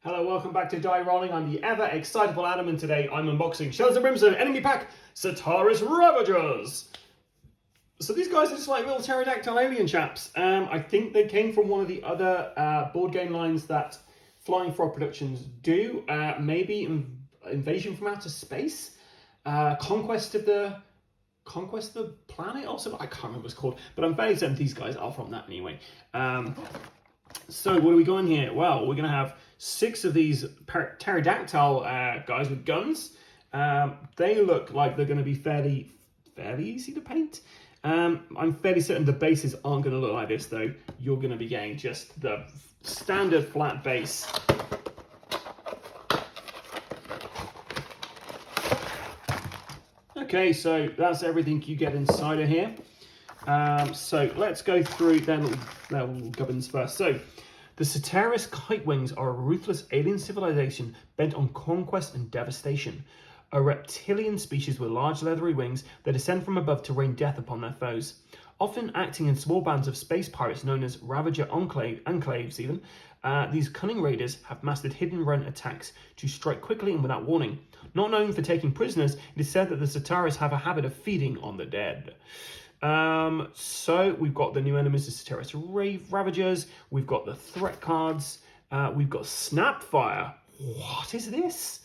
Hello, welcome back to Die Rolling. I'm the ever excitable Adam, and today I'm unboxing Shells of Brimstone Enemy Pack Setaris Ravagers. So these guys are just like little pterodactyl alien chaps. I think they came from one of the other board game lines that Flying Frog Productions do. Maybe Invasion from Outer Space, Conquest of the Planet, or something. I can't remember what it's called, but I'm fairly certain these guys are from that anyway. So what are we going here? Well, we're going to have 6 of these pterodactyl guys with guns. They look like they're going to be fairly easy to paint. I'm fairly certain the bases aren't going to look like this, though. You're going to be getting just the standard flat base. Okay, so that's everything you get inside of here. So let's go through their little gubbins first. So the Setaris Kitewings are a ruthless alien civilization bent on conquest and devastation. A reptilian species with large leathery wings that descend from above to rain death upon their foes. Often acting in small bands of space pirates known as Ravager enclaves even, these cunning raiders have mastered hidden-run attacks to strike quickly and without warning. Not known for taking prisoners, it is said that the Setaris have a habit of feeding on the dead. So we've got the new enemies, the Setaris Ravagers, we've got the threat cards, we've got Snapfire. What is this?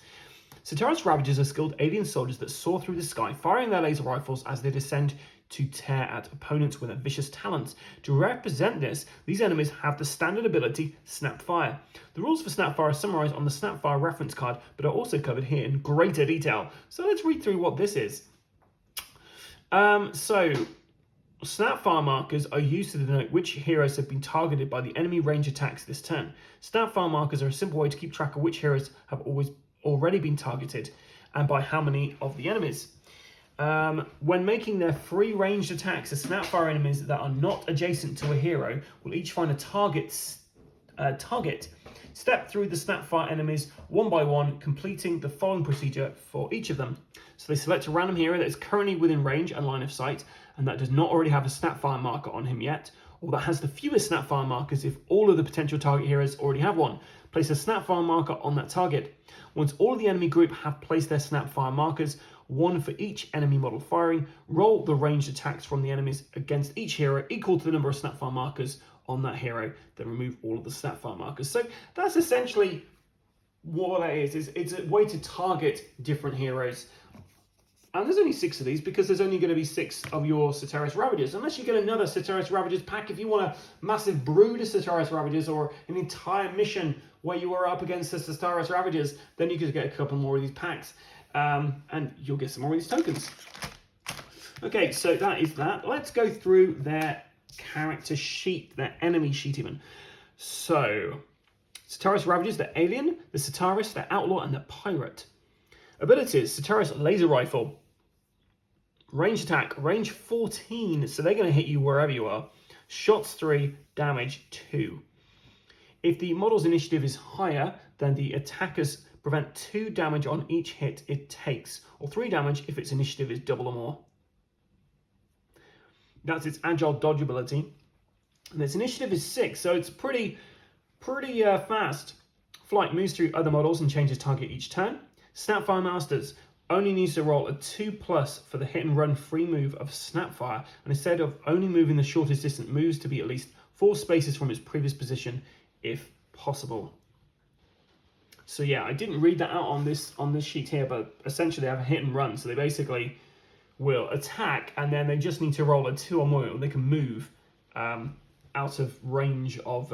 Setaris Ravagers are skilled alien soldiers that soar through the sky, firing their laser rifles as they descend to tear at opponents with their vicious talons. To represent this, these enemies have the standard ability Snapfire. The rules for Snapfire are summarized on the Snapfire reference card, but are also covered here in greater detail. So let's read through what this is. Snapfire markers are used to denote which heroes have been targeted by the enemy range attacks this turn. Snapfire markers are a simple way to keep track of which heroes have already been targeted and by how many of the enemies. When making their free ranged attacks, the Snapfire enemies that are not adjacent to a hero will each find a target. Step through the Snapfire enemies one by one, completing the following procedure for each of them. So they select a random hero that is currently within range and line of sight, and that does not already have a Snapfire marker on him yet, or that has the fewest Snapfire markers if all of the potential target heroes already have one. Place a Snapfire marker on that target. Once all of the enemy group have placed their Snapfire markers, one for each enemy model firing, roll the ranged attacks from the enemies against each hero equal to the number of Snapfire markers on that hero, then remove all of the Snapfire markers. So that's essentially what that is. It's a way to target different heroes. And there's only 6 of these because there's only going to be 6 of your Setaris Ravagers. Unless you get another Setaris Ravagers pack, if you want a massive brood of Setaris Ravagers or an entire mission where you are up against the Setaris Ravagers, then you could get a couple more of these packs. And you'll get some more of these tokens. Okay, so that is that. Let's go through their character sheet, their enemy sheet even. So, Setaris Ravagers, the alien, the Setaris, the outlaw, and the pirate. Abilities, Setaris laser rifle. Range attack, range 14, so they're going to hit you wherever you are. Shots 3, damage 2. If the model's initiative is higher, then the attackers prevent 2 damage on each hit it takes, or 3 damage if its initiative is double or more. That's its agile dodge ability. And its initiative is 6, so it's pretty fast. Flight moves through other models and changes target each turn. Snapfire Masters only needs to roll a 2+ for the hit and run free move of Snapfire, and instead of only moving the shortest distance, moves to be at least 4 spaces from its previous position if possible. So yeah, I didn't read that out on this sheet here, but essentially they have a hit and run, so they basically will attack and then they just need to roll a 2 or more, or they can move out of range of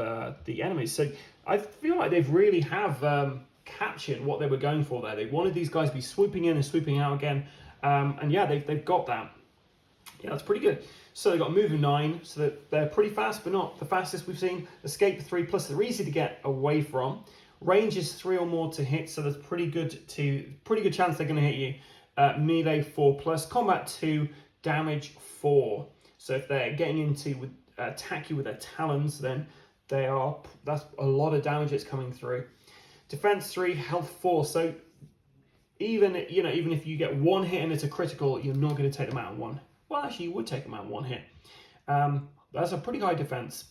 the enemies. So I feel like they've really have captured what they were going for there. They wanted these guys to be swooping in and swooping out again, and yeah, they've got that. Yeah, that's pretty good. So they've got moving 9, so that they're pretty fast, but not the fastest we've seen. Escape 3+, they're easy to get away from. Range is 3 or more to hit, so that's pretty good chance they're going to hit you. Melee 4+, combat 2, damage 4. So if they're getting into attack you with their talons, then that's a lot of damage that's coming through. Defense 3, health 4. So even if you get 1 hit and it's a critical, you're not going to take them out in 1. Well, actually, you would take them out in 1 hit. That's a pretty high defense.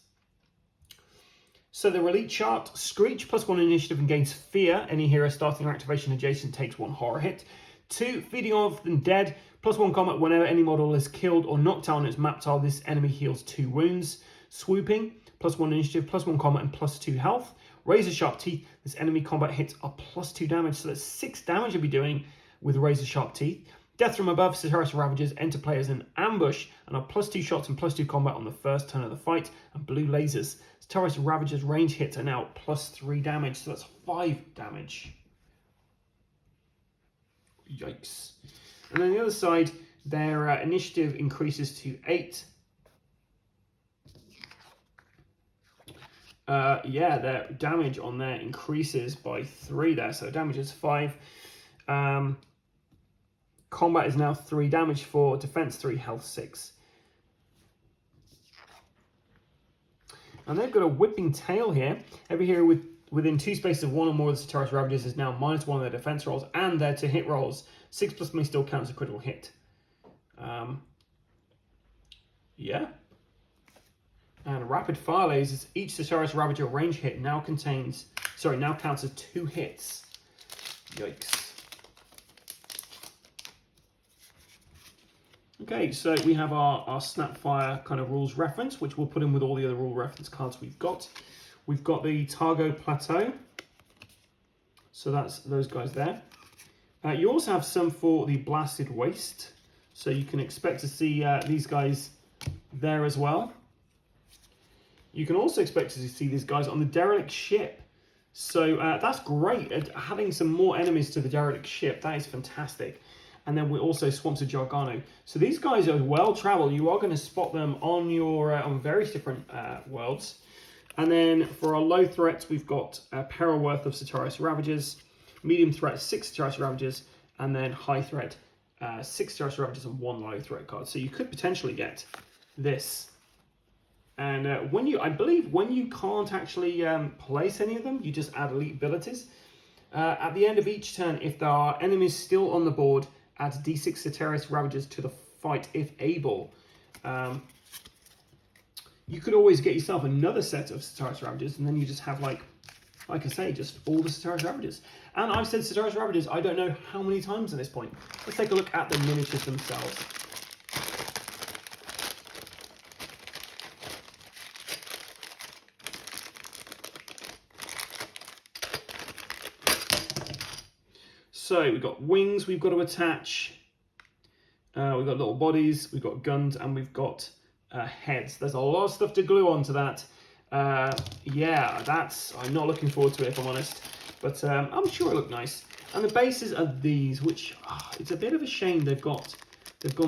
So the elite chart, Screech, +1 initiative and gains fear. Any hero starting or activation adjacent takes 1 horror hit. 2, feeding off the dead, +1 combat whenever any model is killed or knocked out on its map tile, this enemy heals 2 wounds. Swooping, +1 initiative, +1 combat and +2 health. Razor Sharp Teeth, this enemy combat hits are +2 damage, so that's 6 damage you'll be doing with Razor Sharp Teeth. Death from above, Setaris Ravagers enter players in ambush and are +2 shots and +2 combat on the first turn of the fight. And blue lasers, Setaris Ravagers range hits are now +3 damage, so that's 5 damage. Yikes. And on the other side, their initiative increases to 8. Yeah, their damage on there increases by 3 there, so damage is 5. Combat is now 3 damage, 4, defense 3, health 6. And they've got a whipping tail here. Every hero within 2 spaces of 1 or more of the Setaris Ravagers is now -1 of their defense rolls and their to hit rolls. 6+ may still count as a critical hit. Yeah. And rapid fire lasers, each Setaris Ravager range hit now counts as 2 hits. Yikes. Okay, so we have our Snapfire kind of rules reference, which we'll put in with all the other rule reference cards we've got. We've got the Targo Plateau. So that's those guys there. You also have some for the Blasted Waste. So you can expect to see these guys there as well. You can also expect to see these guys on the Derelict Ship. So that's great. Having some more enemies to the Derelict Ship, that is fantastic. And then we also Swamps of Jargano. So these guys are well traveled. You are going to spot them on your on various different worlds. And then for our low threats, we've got a peril worth of Setaris Ravagers, medium threat 6 Setaris Ravagers, and then high threat 6 Setaris Ravagers and 1 low threat card. So you could potentially get this. And I believe when you can't actually place any of them, you just add elite abilities. At the end of each turn, if there are enemies still on the board, add D6 Setaris Ravagers to the fight if able. You could always get yourself another set of Setaris Ravagers, and then you just have, like I say, just all the Setaris Ravagers. And I've said Setaris Ravagers I don't know how many times at this point. Let's take a look at the miniatures themselves. So we've got wings we've got to attach, we've got little bodies, we've got guns, and we've got heads. There's a lot of stuff to glue onto that. Yeah, I'm not looking forward to it if I'm honest, but I'm sure it looked nice. And the bases are these, which it's a bit of a shame they've gone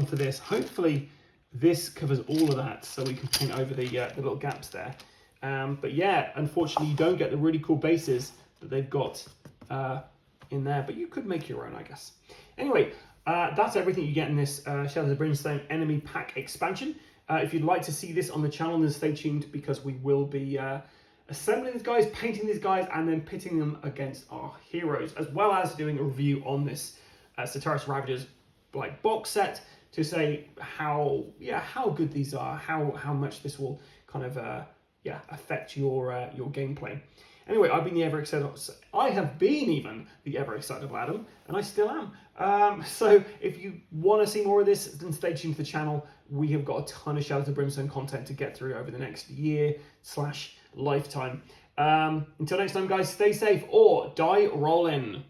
for this. Hopefully this covers all of that so we can paint over the little gaps there. But yeah, unfortunately you don't get the really cool bases that they've got in there, but you could make your own, I guess. Anyway, that's everything you get in this Shadows of Brimstone Enemy Pack expansion. If you'd like to see this on the channel, then stay tuned because we will be assembling these guys, painting these guys, and then pitting them against our heroes, as well as doing a review on this Setaris Ravagers box set to say how good these are, how much this will kind of affect your gameplay. Anyway, I have been the ever excitable Adam, and I still am. So if you want to see more of this, then stay tuned to the channel. We have got a ton of Shadows of Brimstone content to get through over the next year/lifetime. Until next time, guys, stay safe or die rollin'.